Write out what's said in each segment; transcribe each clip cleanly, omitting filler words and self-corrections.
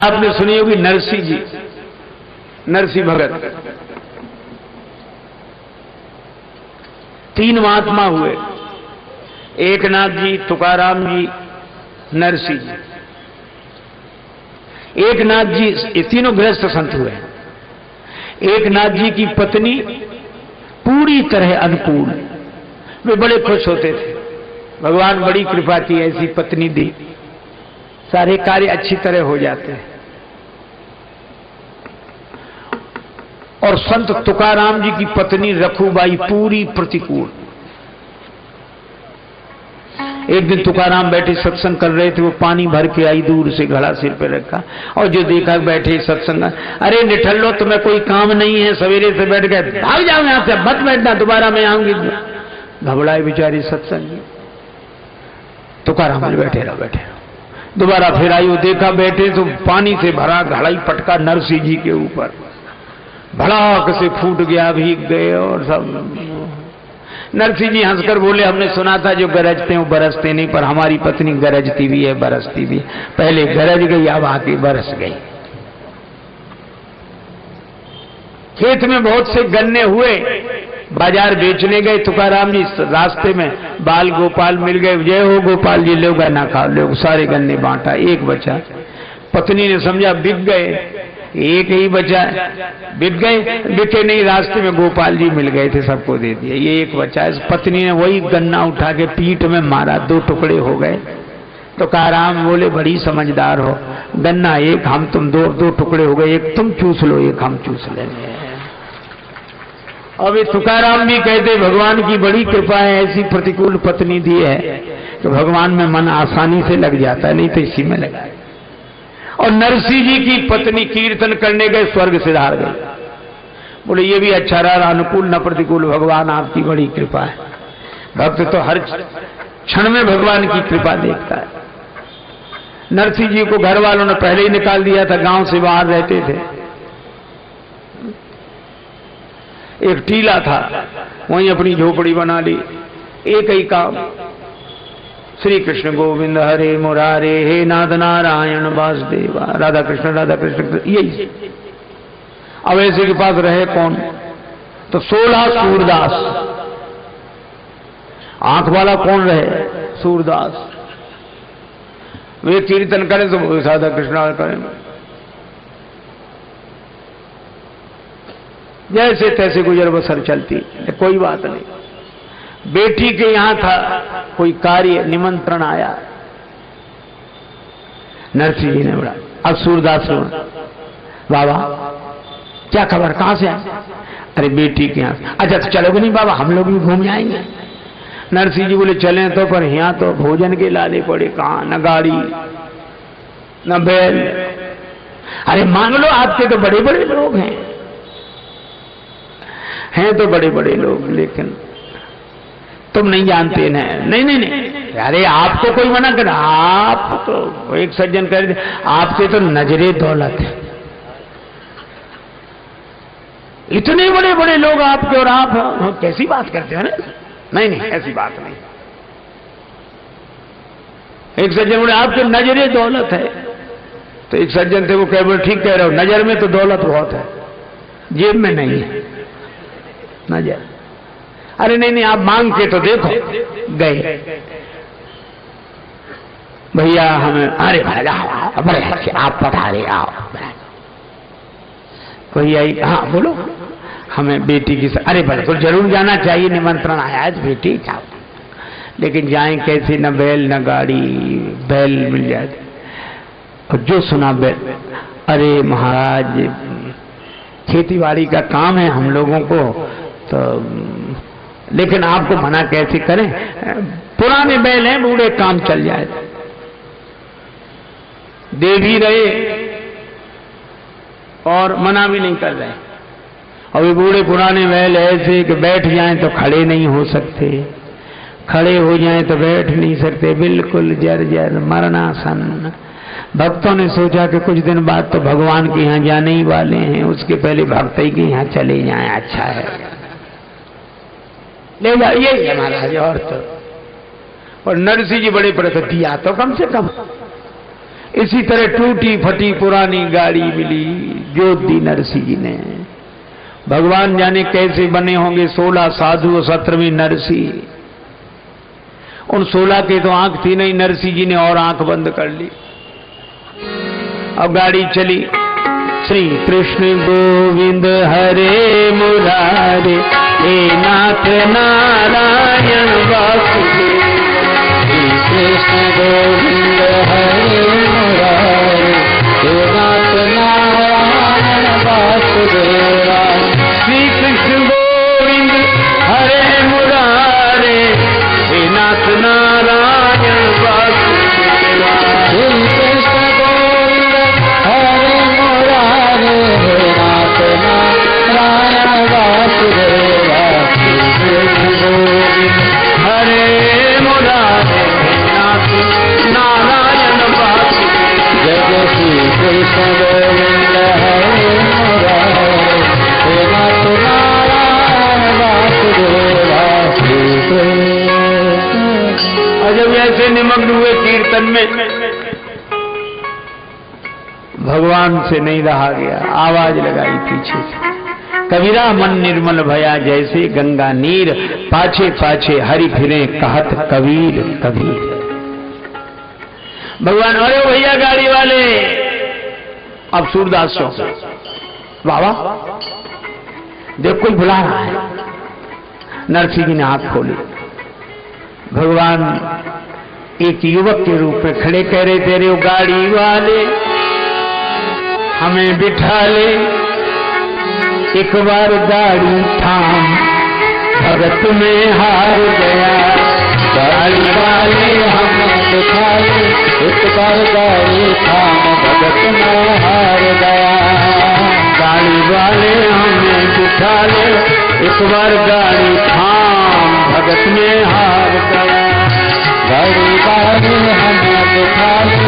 आपने सुनी होगी नरसिंह जी, नरसिंह भगत। तीन महात्मा हुए, एकनाथ जी, तुकाराम जी, नरसिंह जी। एकनाथ जी, ये तीनों गृहस्थ संत हुए। एकनाथ जी की पत्नी पूरी तरह अनुकूल, वे बड़े खुश होते थे। भगवान बड़ी कृपा की, ऐसी पत्नी दी, सारे कार्य अच्छी तरह हो जाते हैं। और संत तुकाराम जी की पत्नी रखूबाई पूरी प्रतिकूल। एक दिन तुकाराम बैठे सत्संग कर रहे थे, वो पानी भर के आई, दूर से घड़ा सिर पे रखा, और जो देखा बैठे सत्संग, अरे निठल्लो तुम्हें कोई काम नहीं है, सवेरे से बैठ गए, भाग जाओ यहां से, मत बैठना, दोबारा मैं आऊंगी। घबराए बेचारी सत्संग। तुकाराम बैठे रहो, बैठे रहो। दोबारा फिर आई, वो देखा बैठे तो पानी से भरा घड़ा ही पटका नरसिंह जी के ऊपर, भड़ाक से फूट गया, भीग गए और सब। नरसिंह जी हंसकर बोले, हमने सुना था जो गरजते हैं वो बरसते नहीं, पर हमारी पत्नी गरजती भी है, बरसती भी। पहले गरज गई, अब आके बरस गई। खेत में बहुत से गन्ने हुए, बाजार बेचने गए तुकाराम जी, रास्ते में बाल गोपाल मिल गए, जय हो गोपाल जी, लो गन्ना खाओ, लो। सारे गन्ने बांटा, एक बचा। पत्नी ने समझा बिक गए, एक ही बचा, बिक गए, बिके नहीं, रास्ते में गोपाल जी मिल गए थे, सबको दे दिया, ये एक बचा। इस पत्नी ने वही गन्ना उठा के पीठ में मारा, दो टुकड़े हो गए। तो तुकाराम बोले, बड़ी समझदार हो, गन्ना एक, हम तुम दो, दो टुकड़े हो गए, एक तुम चूस लो, एक हम चूस लेंगे। अब ये तुकाराम भी कहते, भगवान की बड़ी कृपा है, ऐसी प्रतिकूल पत्नी दी है तो भगवान में मन आसानी से लग जाता है, नहीं तो इसी में लगा। और नरसिंह जी की पत्नी कीर्तन करने गए, स्वर्ग सिधार गए। बोले ये भी अच्छा रहा, अनुकूल न प्रतिकूल, भगवान आपकी बड़ी कृपा है। भक्त तो हर क्षण में भगवान की कृपा देखता है। नरसिंह जी को घर वालों ने पहले ही निकाल दिया था, गांव से बाहर रहते थे। एक टीला था, वहीं अपनी झोपड़ी बना ली, एक ही काम, श्री कृष्ण गोविंद हरे मुरारे, हे नाथ नारायण वासुदेवा, राधा कृष्ण यही। अब ऐसे के पास रहे कौन? तो 16 सूरदास। आंख वाला कौन रहे? सूरदास। वे कीर्तन करें तो राधा कृष्ण करें, जैसे तैसे गुजर बसर चलती, कोई बात नहीं। बेटी के यहां था कोई कार्य, निमंत्रण आया, नरसिंह जी ने बोला, अब सूरदास सुन, बाबा क्या खबर, कहां से आए? अरे बेटी के यहां। अच्छा तो चलोगे नहीं बाबा, हम लोग भी घूम जाएंगे। नरसिंह जी बोले, चलें तो, पर यहां तो भोजन के लाले पड़े, कहां, न गाड़ी न बैल। अरे मान लो, आपके तो बड़े बड़े लोग हैं तो बड़े बड़े लोग, लेकिन तुम नहीं जानते ना। नहीं नहीं नहीं, अरे आपको कोई मना कर, आप तो एक सज्जन कह रहे, आपसे तो नजरे दौलत है, इतने बड़े बड़े लोग आपके, और आप कैसी बात करते हो ना? नहीं नहीं, ऐसी बात नहीं। एक सज्जन बोले, आपके नजरे दौलत है। तो एक सज्जन थे, वो कह बोले, ठीक कह रहे हो, नजर में तो दौलत बहुत है, जेब में नहीं है नजर। अरे नहीं नहीं, आप मांग के तो देखो। गए, भैया हमें, अरे भैया आप पधारे, आओ भैया। हाँ बोलो, हमें बेटी की, अरे बिल्कुल जरूर जाना चाहिए, निमंत्रण आया है तो बेटी जाओ, लेकिन जाएं कैसे, न बैल न गाड़ी, बैल मिल जाए और जो सुना बैल। अरे महाराज खेतीबाड़ी का काम है हम लोगों को, तो लेकिन आपको मना कैसे करें, पुराने बैल हैं, बूढ़े काम चल जाए। दे भी रहे और मना भी नहीं कर रहे। और ये बूढ़े पुराने बैल ऐसे कि बैठ जाएं तो खड़े नहीं हो सकते, खड़े हो जाएं तो बैठ नहीं सकते, बिल्कुल जर्जर मरणासन। भक्तों ने सोचा कि कुछ दिन बाद तो भगवान के यहाँ जाने ही वाले हैं, उसके पहले भक्त ही के यहाँ चले जाएं, अच्छा है, ले जाइए महाराज। और तो और नरसिंह जी बड़े पड़े थे, दिया तो कम से कम, इसी तरह टूटी फटी पुरानी गाड़ी मिली, जोत दी नरसिंह जी ने। भगवान जाने कैसे बने होंगे 16 साधु और 17वीं नरसिंह। उन 16 के तो आंख थी नहीं, नरसिंह जी ने और आंख बंद कर ली। अब गाड़ी चली। श्री कृष्ण गोविंद हरे मुरारे, हे नाथ नारायण वासुदेव। श्री कृष्ण गोविंद हरे मुरारे, हे नाथ नारायण वासुदेव। श्री कृष्ण गोविंद हरे मुरारे, हे नाथ नारायण वासुदेव। श्री कृष्ण गोविंद हरे मुरारे, हे नाथ नारायण वासुदेव। श्री कृष्ण गोविंद हरे मुरारे, हे नाथ नारायण वासुदेव। जय श्री कृष्ण गोविंद हरे मुरारे, हे नाथ नारायण वासुदेव। और जब ऐसे निमग्न हुए कीर्तन में, भगवान से नहीं रहा गया, आवाज लगाई पीछे से, कबीरा मन निर्मल भया जैसे गंगा नीर, पाछे पाछे हरि फिरे कहत कबीर कबीर। भगवान, अरे भैया गाड़ी वाले। अब सूरदास बाबा देख कोई बुला रहा है। नरसिंह जी ने हाथ खोले। भगवान एक युवक के रूप में खड़े कह रहे थे, रे गाड़ी वाले हमें बिठा ले, एक बार गाड़ी थाम भगत में हार गया। गाड़ी वाले हमें बिठा ले, एक बार गाड़ी थाम भगत में हार गया। गाड़ी वाले हमें बिठा ले, एक बार गाड़ी थाम भगत में हार गया। गाड़ी वाले हमें बिठा ले,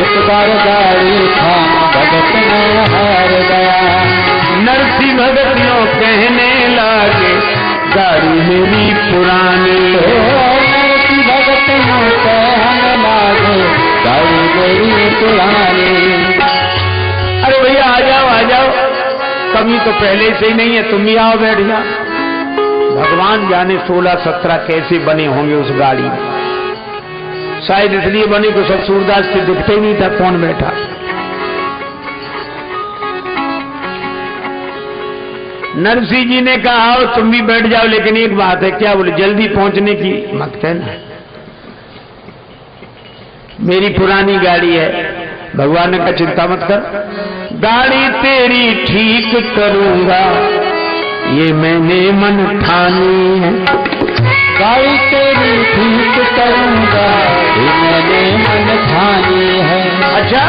एक बार गाड़ी थाम भगत में हार गया। नरसिंह भगत यूं कहने लगे, गाड़ी मेरी पुरानी। नरसिंह भगत यूं कहने लगे, गाड़ी मेरी पुरानी। अरे भैया आ जाओ आ जाओ, कमी तो पहले से ही नहीं है, तुम ही आओ बैठ जाओ। भगवान जाने 16-17 कैसे बने होंगे उस गाड़ी में। शायद इसलिए बने कि सब सूरदास से दिखते ही नहीं था कौन बैठा। नरसिंह जी ने कहा आओ तुम भी बैठ जाओ, लेकिन एक बात है। क्या बोले? जल्दी पहुंचने की मत कहना, मेरी पुरानी गाड़ी है। भगवान ने कहा चिंता मत कर, गाड़ी तेरी ठीक करूंगा, ये मैंने मन ठानी है। गाड़ी तेरी ठीक करूंगा, ये मैंने मन ठानी है। अच्छा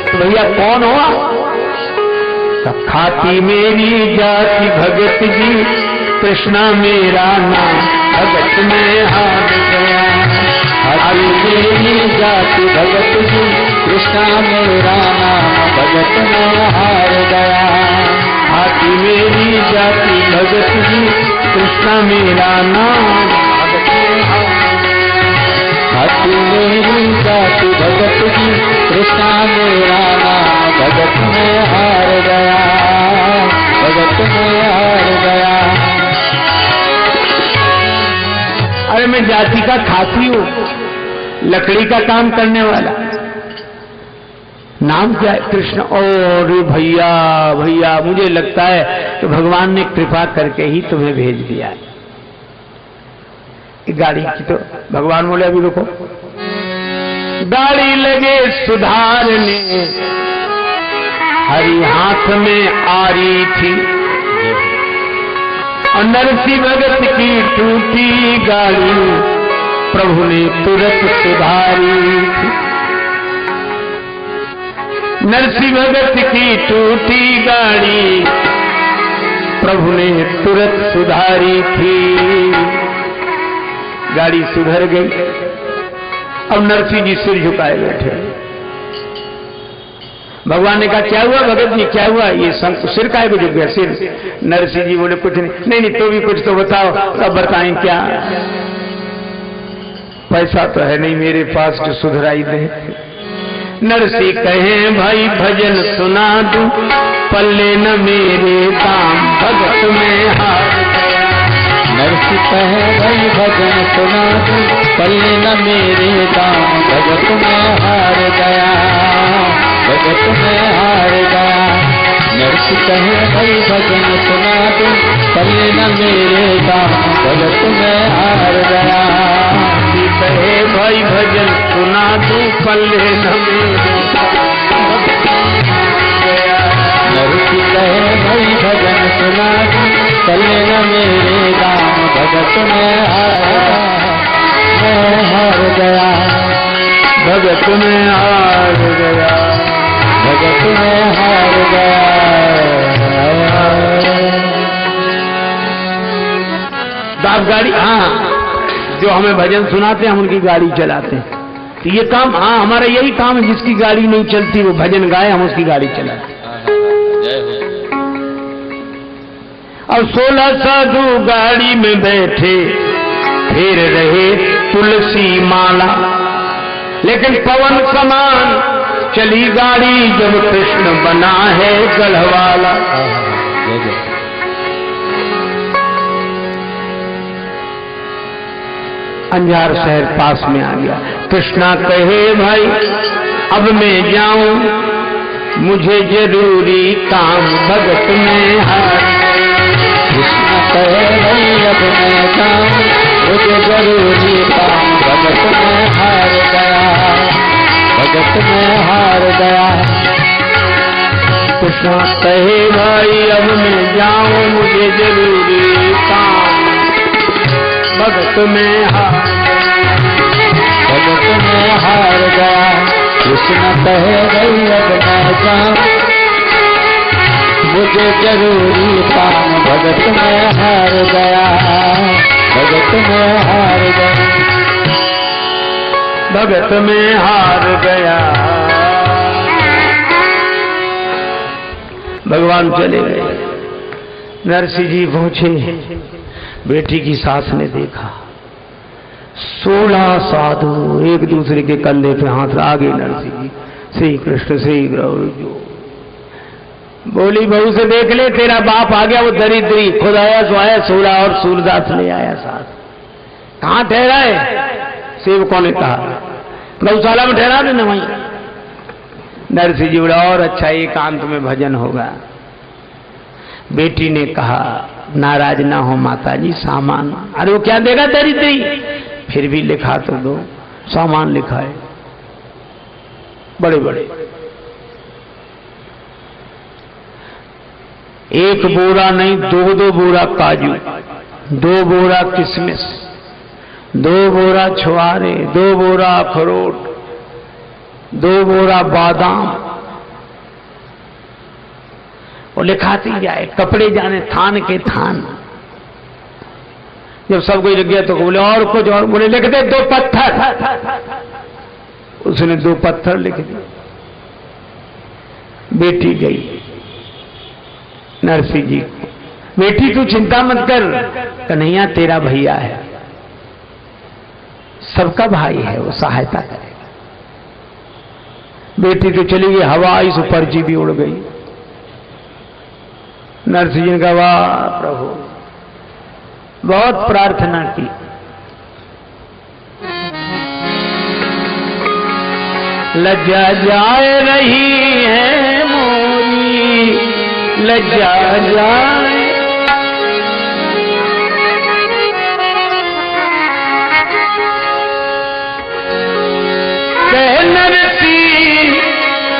तो भैया कौन हुआ? खाती मेरी जाति भगत जी, कृष्णा मेरा नाम भगत में हार गया। खाती मेरी जाति भगत जी, कृष्णा मेरा नाम भगत में हार गया। खाती मेरी जाति भगत जी, कृष्णा मेरा नाम भगत में हार गया। खाती मेरी जाति भगत जी, कृष्णा मेरा नाम भगत में हार गया, भगत में हार गया। अरे मैं जाति का खाती हूं, लकड़ी का काम करने वाला। नाम क्या है? कृष्ण। और भैया भैया मुझे लगता है कि भगवान ने कृपा करके ही तुम्हें भेज दिया है। गाड़ी की तो भगवान बोले अभी रुको। गाड़ी लगे सुधारने, हरि हाथ में आ रही थी, और नरसिंह भगत की टूटी गाड़ी प्रभु ने तुरंत सुधारी थी। नरसिंह भगत की टूटी गाड़ी प्रभु ने तुरंत सुधारी थी। गाड़ी सुधर गई। अब नरसिंह जी सिर झुकाए बैठे। भगवान ने कहा क्या हुआ भगत जी, क्या हुआ? ये सिर काहे को झुक गया? सिर। नरसिंह जी बोले कुछ नहीं। नहीं तो भी कुछ तो बताओ। अब बताएं क्या? पैसा तो है नहीं मेरे पास जो सुधराई दे। नरसी कहे भाई भजन सुना दूं, पल्ले न मेरे काम भगत में हार गया। नरसी कहे भाई भजन सुना दूं, पल्ले न मेरे काम भगत में हार गया, भगत में हार गया। नरसी कहे भाई भजन सुना दूं, पल्ले न मेरे काम भगत में हार गया। कहे भाई भजन सुना दूं, पल्ले न मेरे नरसी कहे भाई भजन सुना दूं, पल्ले न मेरे काम भगत में हार गया, भगत में हार गया, भगत में हार गया। आप गाड़ी, हाँ, जो हमें भजन सुनाते हैं हम उनकी गाड़ी चलाते हैं। तो ये काम, हाँ, हमारा यही काम है। जिसकी गाड़ी नहीं चलती वो भजन गाए, हम उसकी गाड़ी चलाते। अब 16 साधु गाड़ी में बैठे फेर रहे तुलसी माला, लेकिन पवन समान चली गाड़ी जब कृष्ण बना है गढ़वाला। अंजार शहर पास में आ गया। कृष्णा कहे भाई अब मैं जाऊं, मुझे जरूरी काम भगत में हार। कृष्णा कहे भाई अब मैं जाऊं, मुझे जरूरी काम भगत में हार गया, भगत में हार गया। कृष्णा कहे भाई अब मैं जाऊं, मुझे जरूरी काम भगत में हार, भगत में हार गया। कृष्ण कहे भाई अब मैं जाऊं, मुझे जरूरी काम भगत में हार गया, भगत में हार गया, भगत में हार गया। भगवान चले गए। नरसिंह जी पहुंचे, बेटी की सास ने देखा। 16 साधु एक दूसरे के कंधे पे हाथ आगे। नरसिंह जी, श्री कृष्ण श्री गुरु। बोली बहू से देख ले, तेरा बाप आ गया, वो दरिद्री खुद आया सो आया, 16 और सूरदास ले आया साथ। कहाँ ठहरा है? सेवकों ने कहा गौशाला में ठहरा देना वहीं। नरसिंह जी बोला और अच्छा एकांत में भजन होगा। बेटी ने कहा नाराज ना हो माता जी, सामान। अरे वो क्या देगा दरिद्री, फिर भी लिखा तो दो। सामान लिखा है बड़े बड़े, एक बोरा नहीं 2 बोरा काजू, 2 बोरा किशमिश, 2 बोरा छुआरे, 2 बोरा अखरोट, 2 बोरा बादाम। वो लिखाती जाए, कपड़े जाने थान के थान। जब सब कोई लग गया तो बोले और कुछ, और बोले लिख दे 2 पत्थर। उसने 2 पत्थर लिख दिए। बेटी गई नरसिंह जी को, बेटी तू चिंता मत कर, कन्हैया तेरा भैया है, सबका भाई है, वो सहायता करेगा। बेटी तो चली गई, हवा आई सो पर्ची भी उड़ गई। नरसिंह जी ने कहा वाह प्रभु, बहुत प्रार्थना की। लज्जा जाए रही है मोरी, लज्जा जाए। कह नरसिंह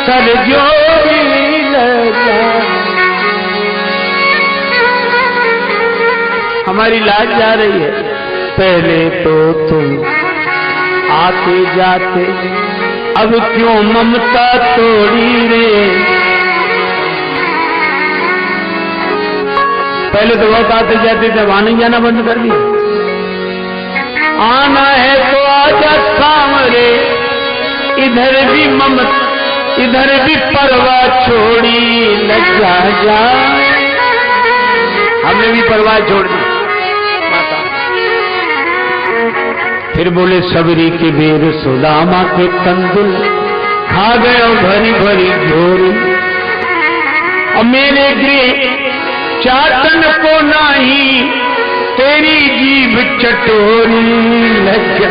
कर जोड़ी लज्जा, हमारी लाज जा रही है। पहले तो तुम आते जाते, अब क्यों ममता तोड़ी रे। पहले तो बहुत आते जाते थे, वहां नहीं जाना बंद कर दिया। आना है तो आजा सामरे, इधर भी ममता इधर भी परवाह छोड़ी, लज्जा जाए। हमने भी परवाह छोड़ दी। फिर बोले सबरी के बेर सुदामा के कंदुल, खा गयो भरी भरी झोरी। और मेरे गृह चाटन को नाही तेरी जीभ चटोरी लज्जा।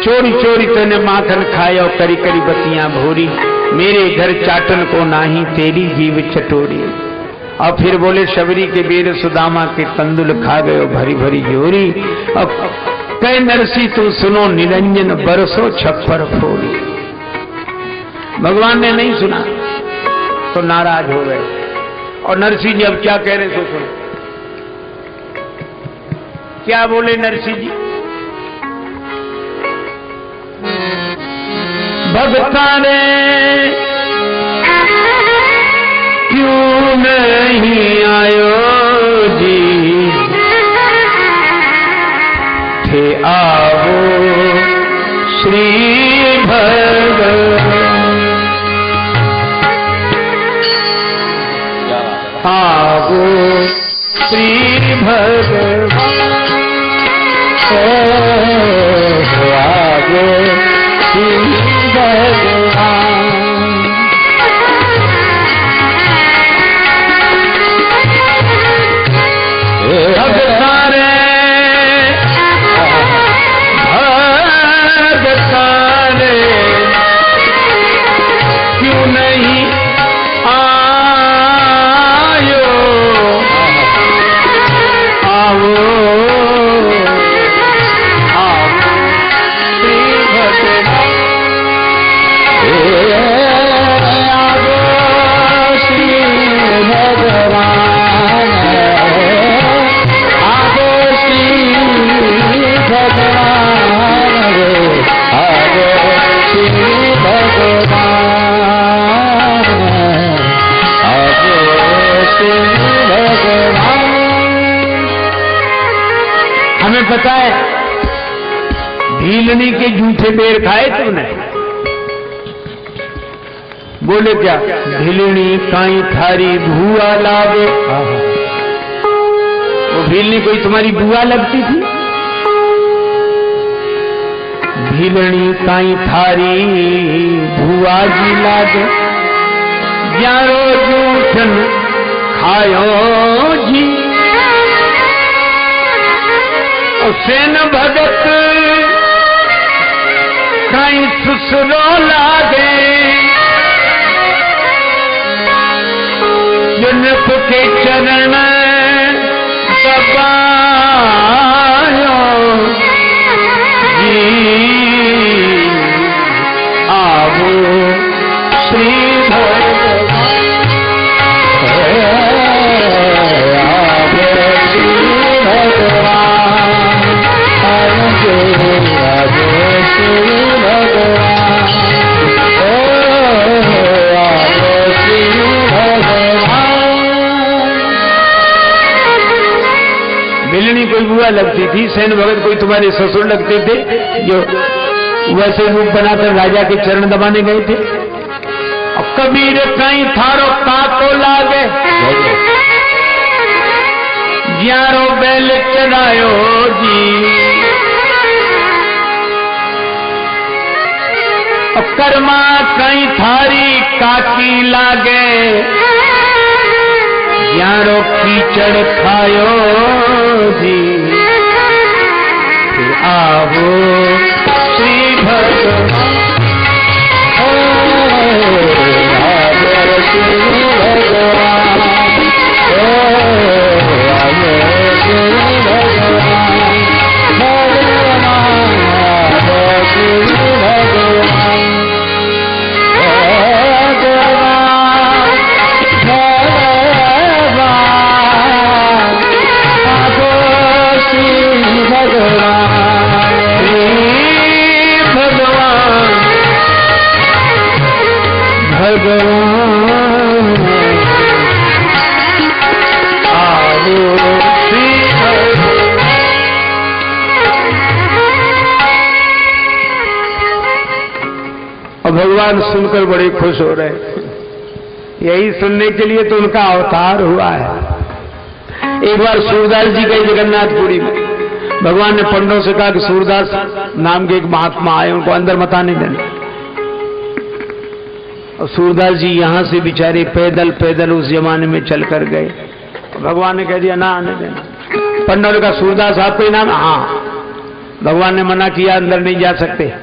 चोरी चोरी तने माखन खायो करी करी बत्तियां भोरी। मेरे घर चाटन को नाही तेरी जीव चटोरी। और फिर बोले शबरी के बेर सुदामा के तंदुल खा गयो भरी भरी जोरी। अब कह नरसी तू सुनो निरंजन बरसो छप्पर फोड़ी। भगवान ने नहीं सुना तो नाराज हो गए। और नरसी जी अब क्या कह रहे सो सुनो। क्या बोले नरसी जी, भगता ने क्यों नहीं आयो जी, थे आवो श्री भगवान। आवो श्री भगवान। आवो श्री भगवान। क्यों नहीं आयो, आओ आओ श्री भगवान। आवो श्री भगवान। आवो श्री भगवान। आवो श्री भगवान। आवो श्री भगवान। हमें पता है भीलनी के जूठे बेर खाए तुमने। बोले क्या, भीलनी काई थारी भुआ लागे। वो भीलनी कोई तुम्हारी बुआ लगती थी। भीलनी काई थारी भुआ जी लागे। ग्यारो जूठन खायो जी। और सेन भगत काई ससुरो लागे। जनक के चरण दबायो जी। आवो श्री भगवान। आवो श्री भगवान। आवो श्री भगवान। आवो श्री भगवान। मिलनी कोई बुआ लगती थी, सैन भगत कोई तुम्हारे ससुर लगते थे जो वैसे रूप बनाकर राजा के चरण दबाने गए थे। और कबीर कहीं थारो काको लागे। ग्यारो बैल चरायो जी। और कर्मा कहीं थारी काकी लागे। ग्यारो कीचड़ खायो जी। फिर आवो श्री भगवान। आवो श्री भगवान। आवो श्री भगवान। भगवान आवो श्री भगवान। और भगवान सुनकर बड़े खुश हो रहे। यही सुनने के लिए तो उनका अवतार हुआ है। एक बार सूरदास जी गए जगन्नाथपुरी में, भगवान ने पंडों से कहा कि सूरदास नाम के एक महात्मा आए, उनको अंदर मत आने देना। और सूरदास जी यहां से बेचारे पैदल पैदल उस जमाने में चल कर गए। भगवान ने कह दिया ना आने देना। पंडों ने कहा सूरदास आपको ही नाम? हाँ। भगवान ने मना किया, अंदर नहीं जा सकते।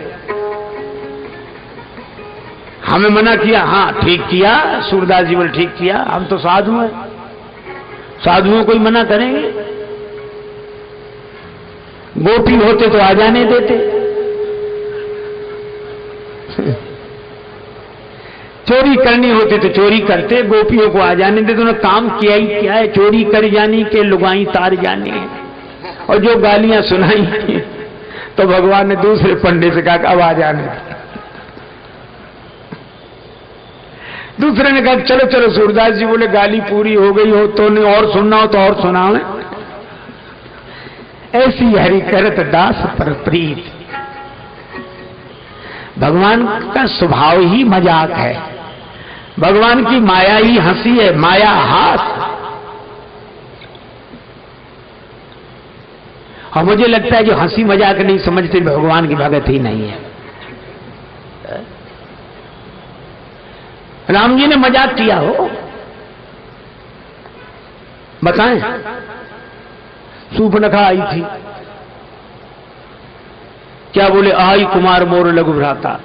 हमें मना किया? हाँ ठीक किया। सूरदास जी बोले ठीक किया, हम तो साधु हैं, साधुओं को ही मना करेंगे? गोपी होते तो आ जाने देते। चोरी करनी होती तो चोरी करते, गोपियों को आ जाने देते। उन्होंने काम किया ही क्या है, चोरी कर जानी के लुगाई तार जानी है। और जो गालियां सुनाई तो भगवान ने दूसरे पंडे से कहा अब आ जाने। दूसरे ने कहा चलो चलो। सूरदास जी बोले गाली पूरी हो गई हो तो नहीं, और सुनना हो तो और सुनाओ। ऐसी हरि करत दास पर प्रीत। भगवान का स्वभाव ही मजाक है, भगवान की माया ही हंसी है, माया हास। और मुझे लगता है जो हंसी मजाक नहीं समझते भगवान की भगत ही नहीं है। राम जी ने मजाक किया हो? बताएं। सूर्पनखा आई थी, क्या बोले? आई कुमार मोर लघु भ्राता,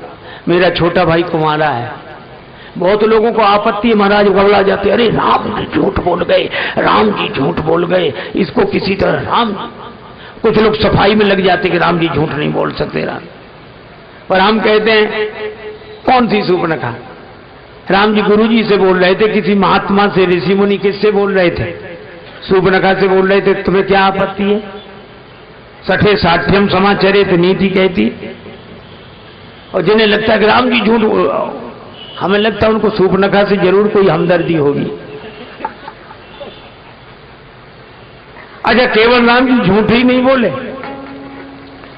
मेरा छोटा भाई कुमारा है। बहुत लोगों को आपत्ति है, महाराज घबरा जाते, अरे राम जी झूठ बोल गए, राम जी झूठ बोल गए, इसको किसी तरह राम। कुछ लोग सफाई में लग जाते कि राम जी झूठ नहीं बोल सकते राम। पर हम कहते हैं कौन सी सूर्पनखा? राम जी गुरु जी से बोल रहे थे, किसी महात्मा से, ऋषि मुनि किससे बोल रहे थे? सूर्पनखा से बोल रहे थे। तुम्हें क्या आपत्ति है? सठे साठ्यम समाचरित नीति कहती। और जिन्हें लगता है कि राम जी झूठ, हमें लगता है उनको सूर्पनखा से जरूर कोई हमदर्दी होगी। अच्छा केवल राम जी झूठ ही नहीं बोले?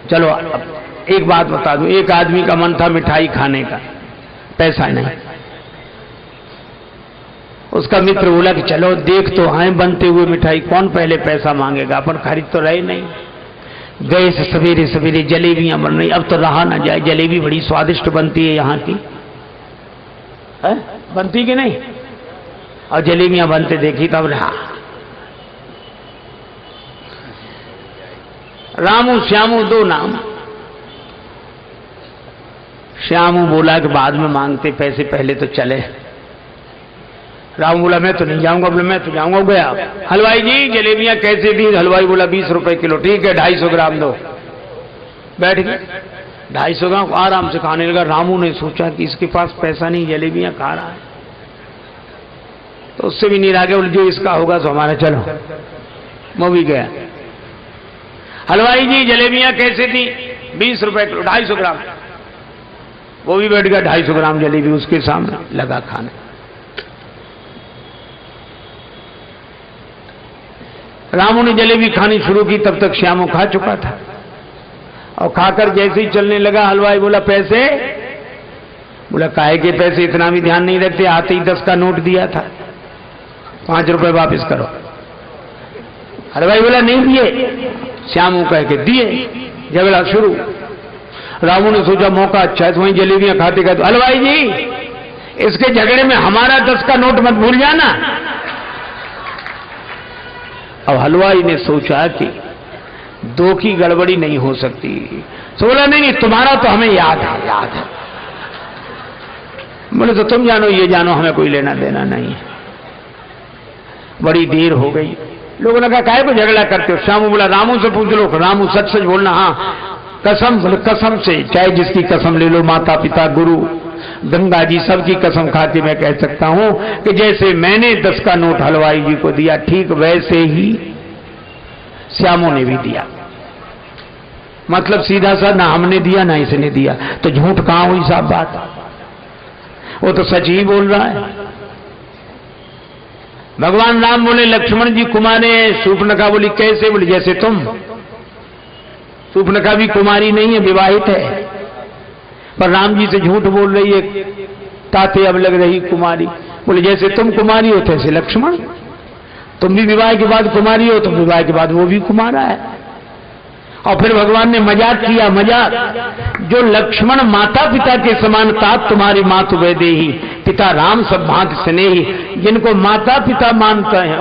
चलो एक बात बता दूं, एक आदमी का मन था मिठाई खाने का, पैसा नहीं। उसका मित्र बोला कि चलो देख तो आए बनते हुए मिठाई, कौन पहले पैसा मांगेगा, अपन खरीद तो रहे नहीं। गए से सवेरे सवेरे जलेबियां बन रही, अब तो रहा ना जाए, जलेबी बड़ी स्वादिष्ट बनती है यहाँ की, है? बनती कि नहीं? और जलेबियां बनते देखी तब रहा। रामू श्यामू दो नाम। श्यामू बोला कि बाद में मांगते पैसे, पहले तो चले। राम बोला मैं तो नहीं जाऊंगा। बोले मैं तो जाऊंगा। गया, हलवाई जी जलेबियां कैसे दी? हलवाई बोला 20 रुपए किलो। ठीक है 250 ग्राम दो। बैठ गए, 250 ग्राम आराम से खाने लगा। रामू ने सोचा कि इसके पास पैसा नहीं, जलेबियां खा रहा है, तो उससे भी नहीं रह गया। बोले जो इसका होगा तो हमारा, चलो। वो भी गया। हलवाई जी जलेबियां कैसे दी? 20 रुपए किलो, 250 ग्राम। वो भी बैठ गया, 250 ग्राम जलेबी उसके सामने लगा खाने। रामू ने जलेबी खानी शुरू की, तब तक श्यामू खा चुका था। और खाकर जैसे ही चलने लगा, हलवाई बोला पैसे? बोला काहे के पैसे, इतना भी ध्यान नहीं रखते, आते ही 10 का नोट दिया था, 5 रुपए वापस करो। हलवाई बोला नहीं दिए। श्यामू कह के दिए। झगड़ा शुरू। रामू ने सोचा मौका अच्छा है, तो वहीं जलेबियां खाते खाते, हलवाई जी इसके झगड़े में हमारा 10 का नोट मत भूल जाना। अब हलवाई ने सोचा कि 2 की गड़बड़ी नहीं हो सकती, तो बोला नहीं नहीं तुम्हारा तो हमें याद है, याद है। बोले तो तुम जानो, ये जानो, हमें कोई लेना देना नहीं है। बड़ी देर हो गई, लोगों ने कहा काहे को झगड़ा करते हो? श्यामू बोला रामू से पूछ लो। रामू सच सच बोलना। हाँ कसम। बोले कसम से, चाहे जिसकी कसम ले लो, माता पिता गुरु गंगा जी सबकी कसम खा के मैं कह सकता हूं कि जैसे मैंने 10 का नोट हलवाई जी को दिया, ठीक वैसे ही श्यामू ने भी दिया। मतलब सीधा सा, ना हमने दिया ना इसने दिया, तो झूठ कहां हुई साहब बात? वो तो सच ही बोल रहा है। भगवान राम बोले लक्ष्मण जी कुमारे। सूर्पनखा बोली कैसे? बोली जैसे तुम। सूर्पनखा भी कुमारी नहीं है, विवाहित है, पर राम जी से झूठ बोल रही है, ताते अब लग रही कुमारी। बोले जैसे तुम कुमारी हो तैसे लक्ष्मण, तुम भी विवाह के बाद कुमारी हो, तो विवाह के बाद वो भी कुमारा है। और फिर भगवान ने मजाक किया, मजाक, जो लक्ष्मण माता पिता के समान तात तुम्हारी मातु वैदेही, पिता राम सब भांत स्नेही, जिनको माता पिता मानते हैं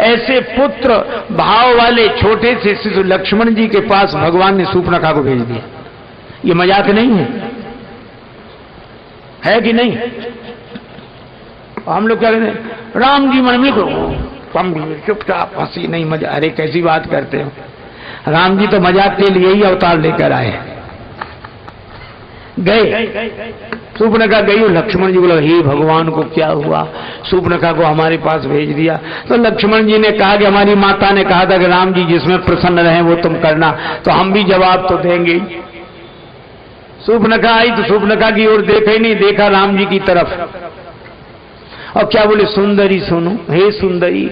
ऐसे पुत्र भाव वाले छोटे से शिशु लक्ष्मण जी के पास भगवान ने शूर्पणखा को भेज दिया। ये मजाक नहीं है कि नहीं? हम लोग क्या कहते हैं, राम जी मन में चुपचाप हंसी नहीं मजा। अरे कैसी बात करते हो, राम जी तो मजाक के लिए ही अवतार लेकर आए। गए शूर्पणखा गई, लक्ष्मण जी बोला हे भगवान को क्या हुआ, शूर्पणखा को हमारे पास भेज दिया। तो लक्ष्मण जी ने कहा कि हमारी माता ने कहा था कि राम जी जिसमें प्रसन्न रहे वो तुम करना, तो हम भी जवाब तो देंगे। शूर्पणखा आई तो शूर्पणखा की ओर देखा ही नहीं, देखा राम जी की तरफ, और क्या बोले, सुंदरी सुनो, हे सुंदरी।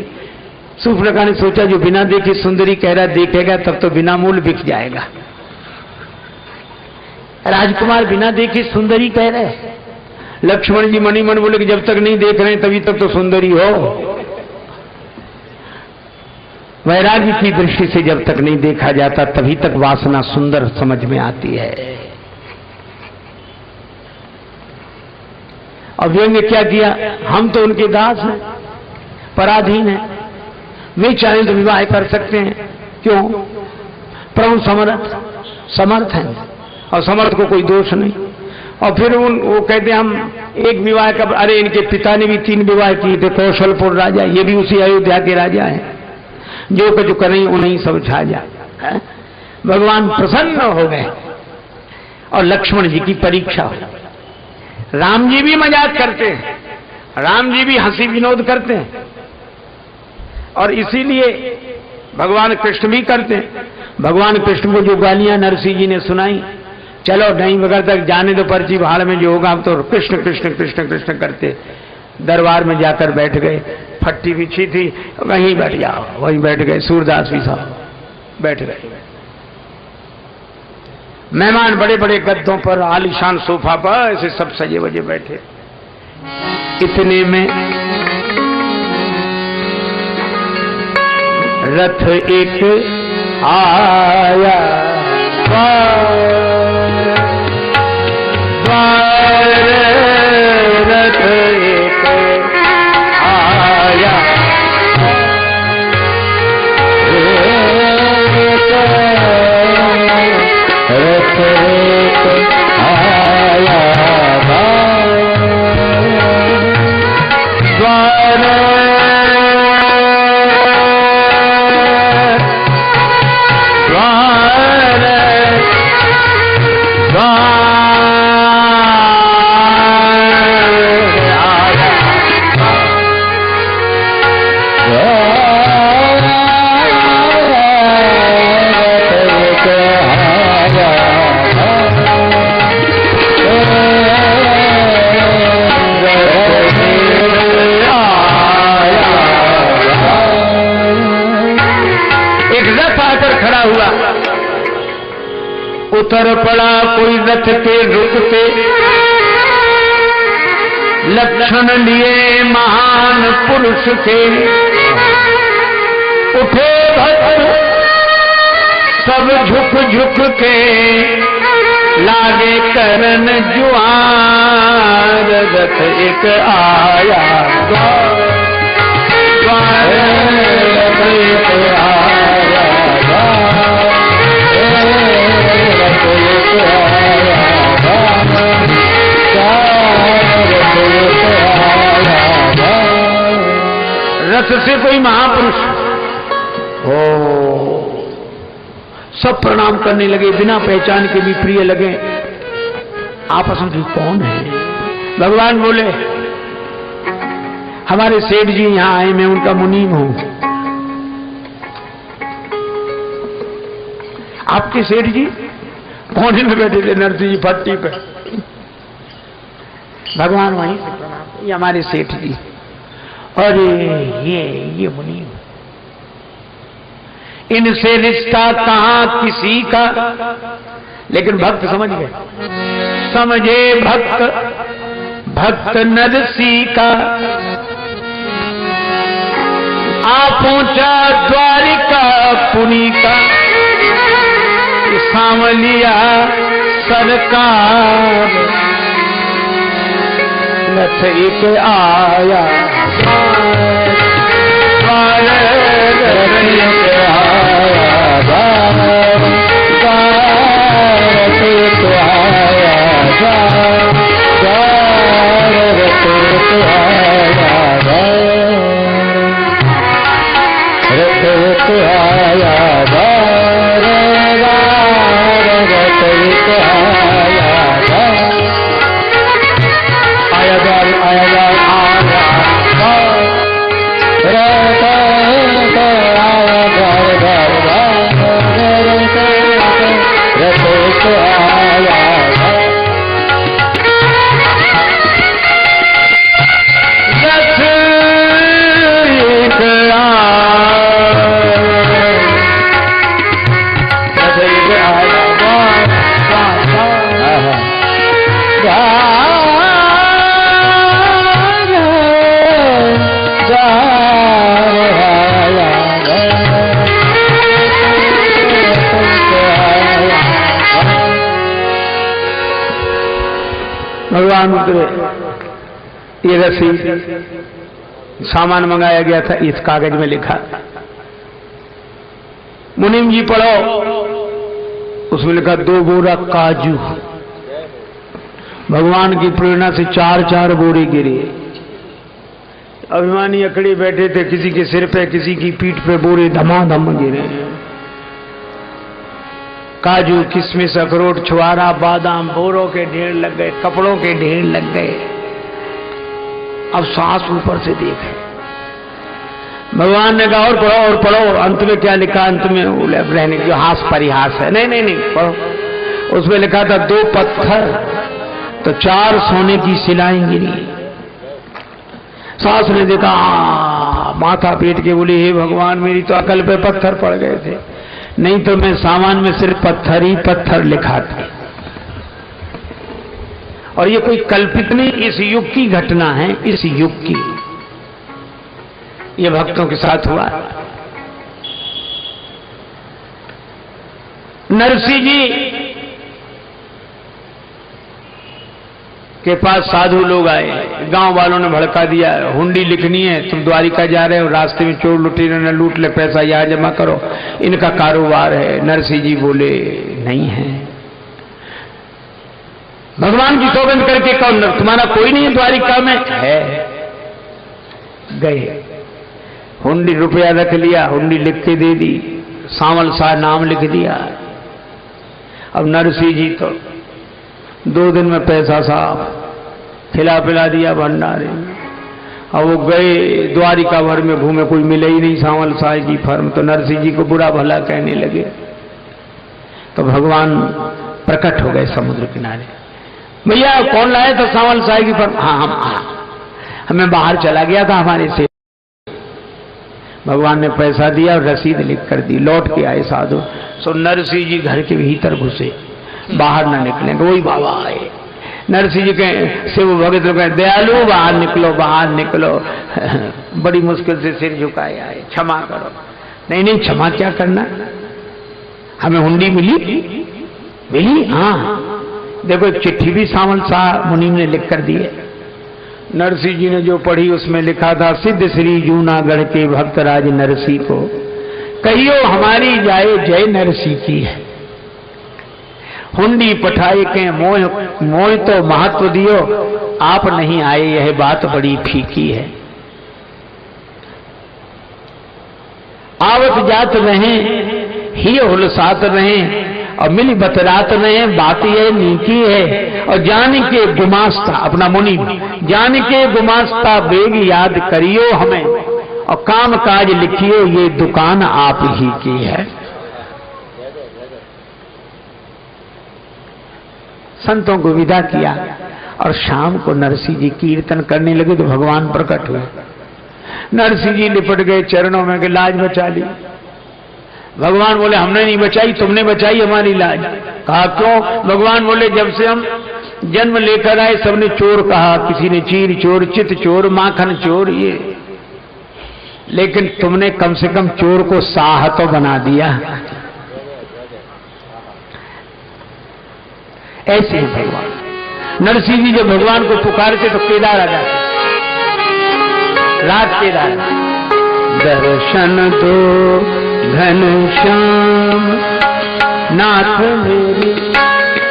शूर्पणखा ने सोचा जो बिना देखे सुंदरी कह रहा देखेगा तब तो बिना मूल बिक जाएगा। राजकुमार बिना देखे सुंदरी कह रहे। लक्ष्मण जी मनी मन बोले कि जब तक नहीं देख रहे तभी तक तो सुंदरी हो। वैराग्य की दृष्टि से जब तक नहीं देखा जाता तभी तक वासना सुंदर समझ में आती है। और व्यंग ने क्या किया, हम तो उनके दास हैं, पराधीन हैं, वे चाहें तो विवाह कर सकते हैं, क्यों? प्रभु समर्थ हैं और समर्थ को कोई दोष नहीं। और फिर वो कहते हम एक विवाह का, अरे इनके पिता ने भी 3 विवाह किए थे, कौशलपुर राजा, ये भी उसी अयोध्या के राजा हैं, जो कुछ करें उन्हीं सब छा जाए। भगवान प्रसन्न हो गए और लक्ष्मण जी की परीक्षा हो। राम जी भी मजाक करते हैं, राम जी भी हंसी विनोद करते हैं, और इसीलिए भगवान कृष्ण भी करते हैं। भगवान कृष्ण को जो गालियां नरसिंह जी ने सुनाई, चलो नहीं बगैर तक जाने दो, पर्ची भाड़ में जो होगा, हम तो कृष्ण कृष्ण कृष्ण कृष्ण करते दरबार में जाकर बैठ गए। फट्टी बिछी थी, वहीं बैठ जाओ, वहीं बैठ गए। सूरदास भी साहब बैठ गए। मेहमान बड़े बड़े गद्दों पर, आलीशान सोफा पर ऐसे सब सजे वजे बैठे। इतने में रथ एक आया, रथ एक आया, रथ एक आया, उतर पड़ा कोई रथ के रुकते, लक्षण लिए महान पुरुष के। उठे भक्त सब झुक झुक के, लागे करन जुआर। रथ एक आया, द्वार रथ एक आया, रथ से कोई महापुरुष हो। सब प्रणाम करने लगे, बिना पहचान के भी प्रिय लगे। आपस में कौन है? भगवान बोले हमारे सेठ जी यहां आए, मैं उनका मुनीम हूं। आपके सेठ जी कोने में बैठे थे नरसिंह जी फट्टी पे। भगवान वहीं से प्रणाम, ये हमारे सेठ जी, और ये मुनीम, इनसे रिश्ता कहां किसी का। लेकिन भक्त समझ गए, समझे भक्त भक्त नरसी का। आ पहुंचा द्वारिका पुरी का, सांवलिया सरकार, रथ एक आया भगवान उतरे। ये रसीद सामान मंगाया गया था, इस कागज में लिखा, मुनीम जी पढ़ो। उसमें लिखा 2 बोरा काजू। भगवान की प्रेरणा से 4-4 बोरे गिरे। अभिमानी अकड़े बैठे थे, किसी के सिर पे किसी की पीठ पे बोरे धमाधम गिरे। काजू, किशमिश, अखरोट, छुआरा, बादाम, बोरों के ढेर लग गए, कपड़ों के ढेर लग गए। अब सांस ऊपर से देखे। भगवान ने कहा और पढ़ो और पढ़ो। अंत में क्या लिखा? अंत में रहने जो हास परिहास है, नहीं पढ़ो। उसमें लिखा था 2 पत्थर तो 4 सोने की शिलाएं गिरी। सास ने देखा, माथा पीट के बोली, हे भगवान, मेरी तो अकल पे पत्थर पड़ गए थे, नहीं तो मैं सामान में सिर्फ पत्थर ही पत्थर लिखा था। और ये कोई कल्पित नहीं, इस युग की घटना है, इस युग की। ये भक्तों के साथ हुआ। नरसिंह जी के पास साधु लोग आए। गांव वालों ने भड़का दिया, हुंडी लिखनी है, तुम द्वारिका जा रहे हो, रास्ते में चोर लुटेरे न लूट ले, पैसा यहां जमा करो, इनका कारोबार है। नरसिंह जी बोले नहीं है। भगवान की सौगंध करके कहो, तुम्हारा कोई नहीं है द्वारिका में? है। गए, हुंडी रुपया रख लिया, हुंडी लिख के दे दी, सांवल सा नाम लिख दिया। अब नरसिंह जी तो 2 दिन में पैसा साफ खिला पिला दिया भंडारे में। और वो गए द्वारिका भर में घूमे, कोई मिले ही नहीं सांवल साय की फर्म। तो नरसिंह जी को बुरा भला कहने लगे। तो भगवान प्रकट हो गए समुद्र किनारे। भैया कौन लाया था सांवल साय की फर्म? हाँ, हमें बाहर चला गया था हमारे से। भगवान ने पैसा दिया और रसीद लिख कर दी। लौट के आए साधु। सो नरसिंह जी घर के भीतर घुसे, बाहर ना निकलेंगे। वही बाबा आए। नरसिंह जी के शिव भगत लोग कहे, दयालु बाहर निकलो, बाहर निकलो। बड़ी मुश्किल से सिर झुकाए आए, क्षमा करो। नहीं, क्षमा क्या करना, हमें हुंडी मिली। हाँ देखो, एक चिट्ठी भी सांवल शाह मुनीम ने लिख कर दी है। नरसिंह जी ने जो पढ़ी उसमें लिखा था, सिद्ध श्री जूनागढ़ के भक्तराज नरसिंह को कहियो हमारी जाए जय नरसिंह की है। हुंडी पठाए के मोह तो महत्व दियो, आप नहीं आए यह बात बड़ी फीकी है। आवत जात रहे ही हुलसात रहे और मिली बतरात रहे, बात यह नीकी है। और जान के गुमास्ता, अपना मुनि, जान के गुमास्ता बेग याद करियो हमें, और काम काज लिखियो ये दुकान आप ही की है। संतों को विदा किया और शाम को नरसिंह जी कीर्तन करने लगे तो भगवान प्रकट हुए। नरसिंह जी लिपट गए चरणों में कि लाज बचा ली। भगवान बोले हमने नहीं बचाई, तुमने बचाई हमारी लाज। कहा क्यों? भगवान बोले जब से हम जन्म लेकर आए सबने चोर कहा, किसी ने चीर चोर, चित चोर, माखन चोर। ये लेकिन तुमने कम से कम चोर को साह तो बना दिया। ऐसे ही भगवान नरसिंह जी जब भगवान को पुकारते तो केदार आ जाते, रात केदार। दर्शन दो घनश्याम नाथ मेरी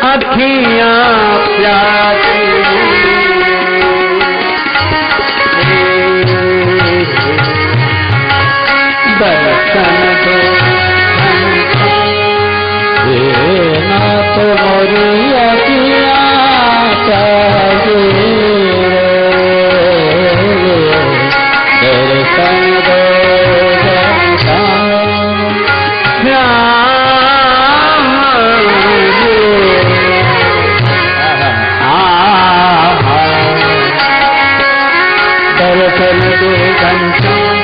अखियां प्यासी, दर्शन दो नाथ मोरी अखियां प्यासी, दर्शन दो दर्शन दो घनश्याम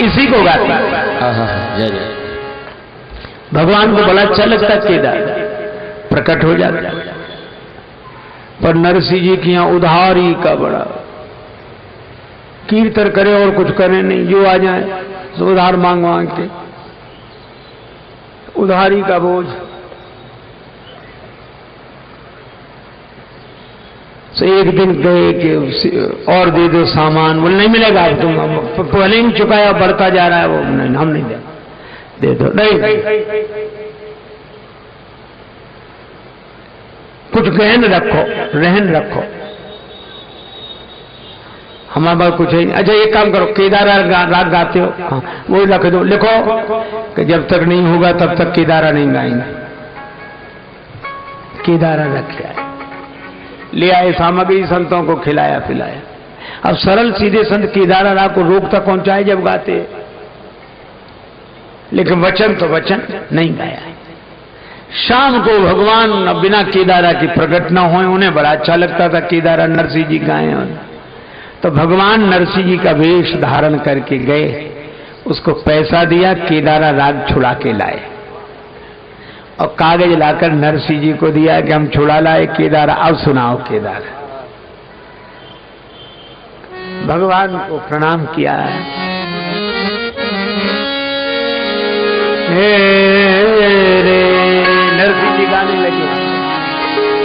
इसी को गाती। भगवान को बड़ा अच्छा लगता केदार, प्रकट हो जाता। पर नरसिंह जी की यहाँ उधारी का बड़ा, कीर्तन करे और कुछ करे नहीं, जो आ जाए तो उधार मांग मांग के, उधारी का बोझ। तो एक दिन गए कि और दे दो सामान, बोले नहीं मिलेगा, तुम पहले ही चुकाया, बढ़ता जा रहा है वो, नहीं हम नहीं दे दो, नहीं कुछ गहन रखो, रहन रखो, हमारे पास कुछ है नहीं। अच्छा एक काम करो, केदारा राग गाते हो, हाँ वो लिख दो, लिखो कि जब तक नहीं होगा तब तक केदारा नहीं गाएंगे। केदारा रख आए, ले आए सामग्री, संतों को खिलाया पिलाया। अब सरल सीधे संत केदारा राग को रोक तक पहुंचाए जब गाते, लेकिन वचन तो वचन नहीं गाया। शाम को भगवान बिना केदारा की प्रकट न हुए, उन्हें बड़ा अच्छा लगता था केदारा नरसिंह जी गाए। तो भगवान नरसिंह जी का वेश धारण करके गए, उसको पैसा दिया, केदारा राग छुड़ा के लाए और कागज लाकर नरसिंह जी को दिया कि हम छुड़ा लाए केदारा, अब सुनाओ केदारा। भगवान को प्रणाम किया है। नरसिंह जी गाने लगे,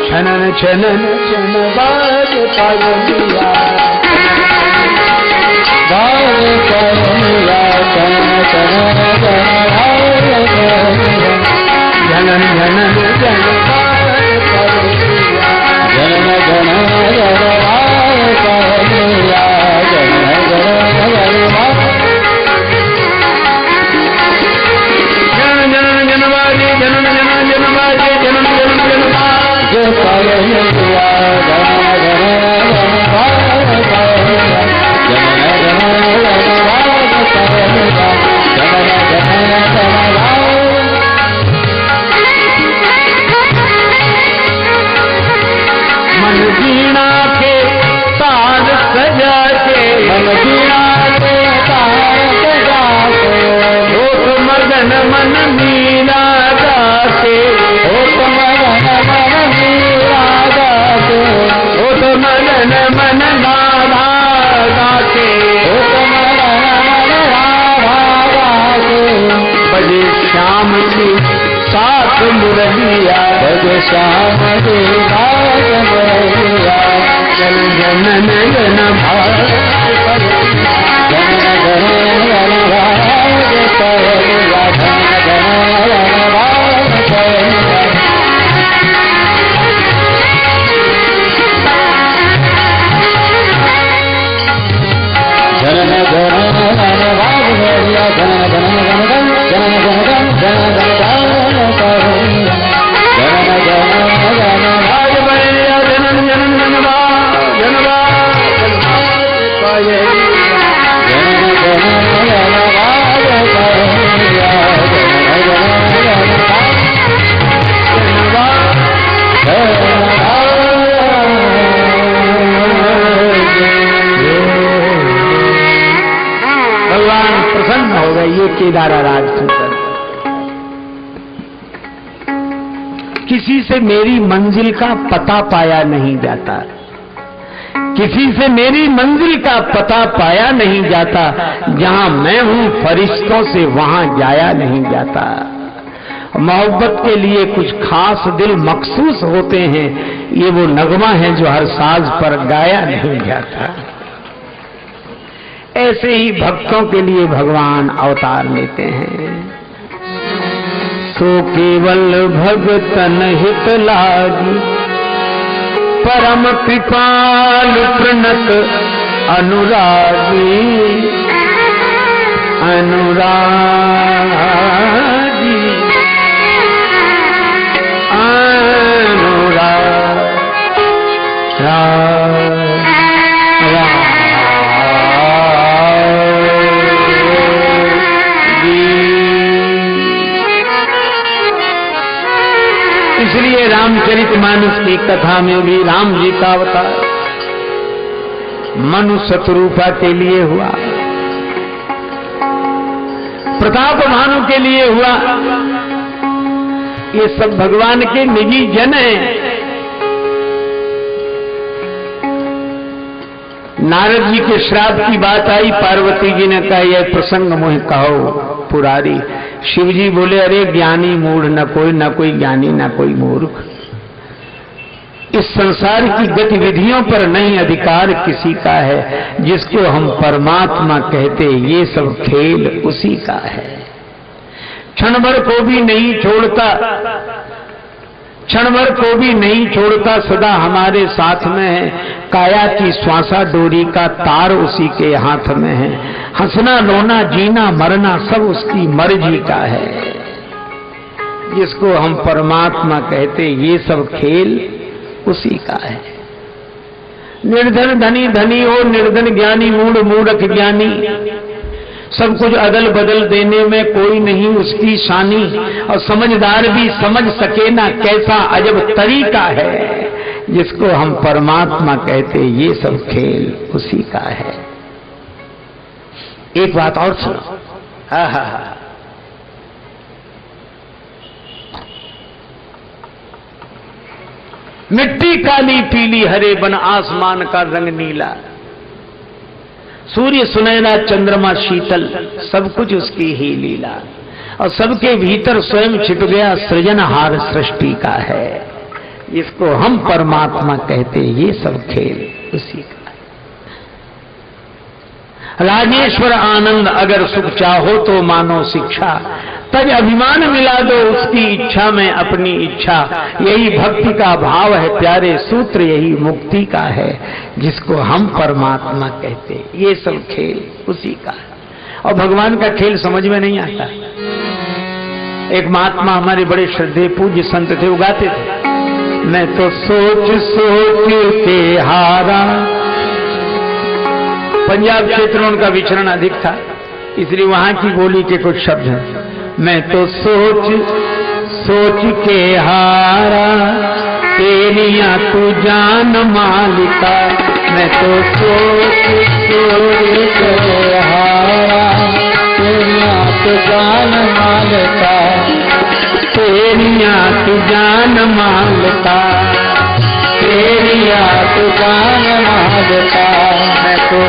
छनन छनन छन बाज पायलिया, बाज पायलिया, छनन छनन जनन जनन जन जनन जनन गण भाग ये केदारा राज सुनकर किसी से मेरी मंजिल का पता पाया नहीं जाता, किसी से मेरी मंजिल का पता पाया नहीं जाता, जहां मैं हूं फरिश्तों से वहां जाया नहीं जाता। मोहब्बत के लिए कुछ खास दिल मखसूस होते हैं, ये वो नगमा है जो हर साज पर गाया नहीं जाता। ऐसे ही भक्तों के लिए भगवान अवतार लेते हैं। सो केवल भगतन हित लागी, परम कृपाल प्रणत अनुरागी, अनुरागी इसलिए रामचरितमानस की कथा में भी राम जी का अवतार मनुष्य शत्रुपा के लिए हुआ, प्रताप भानु के लिए हुआ। ये सब भगवान के निजी जन हैं। नारद जी के श्राप की बात आई, पार्वती जी ने कहा यह प्रसंग मुझे कहो पुरारी। शिव जी बोले अरे ज्ञानी मूढ़, न कोई ज्ञानी न कोई मूर्ख। इस संसार की गतिविधियों पर नहीं अधिकार किसी का है, जिसको हम परमात्मा कहते ये सब खेल उसी का है। क्षण भर को भी नहीं छोड़ता, क्षण भर को भी नहीं छोड़ता, सदा हमारे साथ में है। काया की श्वासा डोरी का तार उसी के हाथ में है। हंसना रोना जीना मरना सब उसकी मर्जी का है। जिसको हम परमात्मा कहते ये सब खेल उसी का है। निर्धन धनी धनी हो, निर्धन ज्ञानी मूढ़ मूढ़ ज्ञानी, सब कुछ अदल बदल देने में कोई नहीं उसकी शानी। और समझदार भी समझ सके ना कैसा अजब तरीका है। जिसको हम परमात्मा कहते ये सब खेल उसी का है। एक बात और सुनो, हा। मिट्टी काली पीली हरे बन आसमान का रंग नीला, सूर्य सुनहरा चंद्रमा शीतल, सब कुछ उसकी ही लीला। और सबके भीतर स्वयं छिप गया सृजनहार सृष्टि का है। जिसको हम परमात्मा कहते ये सब खेल उसी का है। राजेश्वर आनंद अगर सुख चाहो तो मानो शिक्षा, तज अभिमान मिला दो उसकी इच्छा में अपनी इच्छा। यही भक्ति का भाव है प्यारे, सूत्र यही मुक्ति का है। जिसको हम परमात्मा कहते ये सब खेल उसी का है। और भगवान का खेल समझ में नहीं आता। एक महात्मा हमारे बड़े श्रद्धेय पूज्य संत थे, उगाते थे, मैं तो सोच सोच के हारा। पंजाब क्षेत्र में उनका विचरण अधिक था, इसलिए वहां की बोली के कुछ शब्द हैं। मैं तो सोच सोच के हारा, तेरिया तू जान मालिका। मैं तो सोच सोच के हारा, तेरिया तू जान मालिका। तेरिया तू जान मालिका, तेरिया तू जान मालिका। मैं तो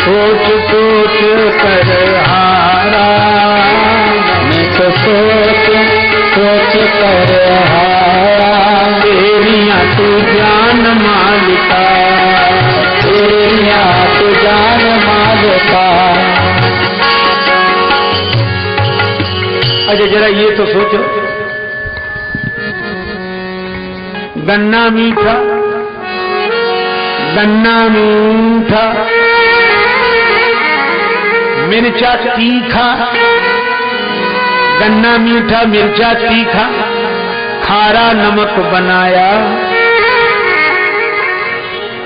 सोच सोच कर हारा, मैं तो सोच सोच कर हारा। तेरी मालता। अच्छा जरा ये तो सोचो, गन्ना मीठा, गन्ना मीठा, मिर्चा तीखा, गन्ना मीठा मिर्चा तीखा, खारा नमक बनाया,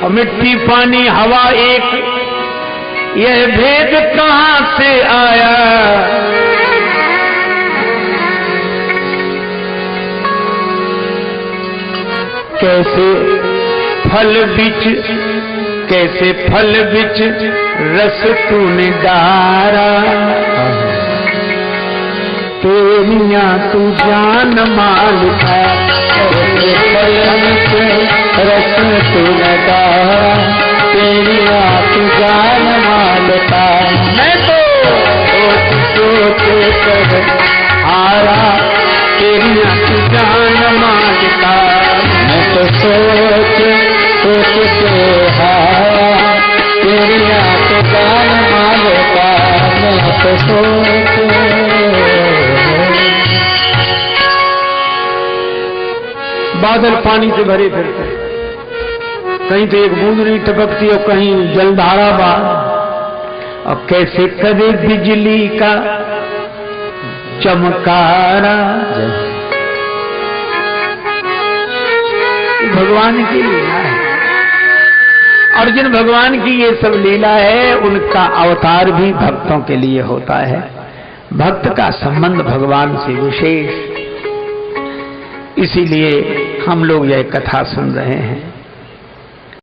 और मिट्टी पानी हवा एक, यह भेद कहां से आया। कैसे फल बिच, कैसे फल बिच रस तूने डारा, तेरिया तू जान मालता। कैसे फल बिच रस तूने डारा, तेरिया तू जान मालता। मैं तो सोच कर हारा, तेरिया तू जान मालता। मैं तो सोच के हारा, तेरिया तो जान मालता। मैं तो सोच। बादल पानी से भरे फिरते, कहीं तो एक बूंद नहीं टपकती और कहीं जलधारा बाहर, और कैसे करे बिजली का चमकारा। भगवान की लीला है, और जिन भगवान की ये सब लीला है उनका अवतार भी भक्तों के लिए होता है। भक्त का संबंध भगवान से विशेष, इसीलिए हम लोग यह कथा सुन रहे हैं।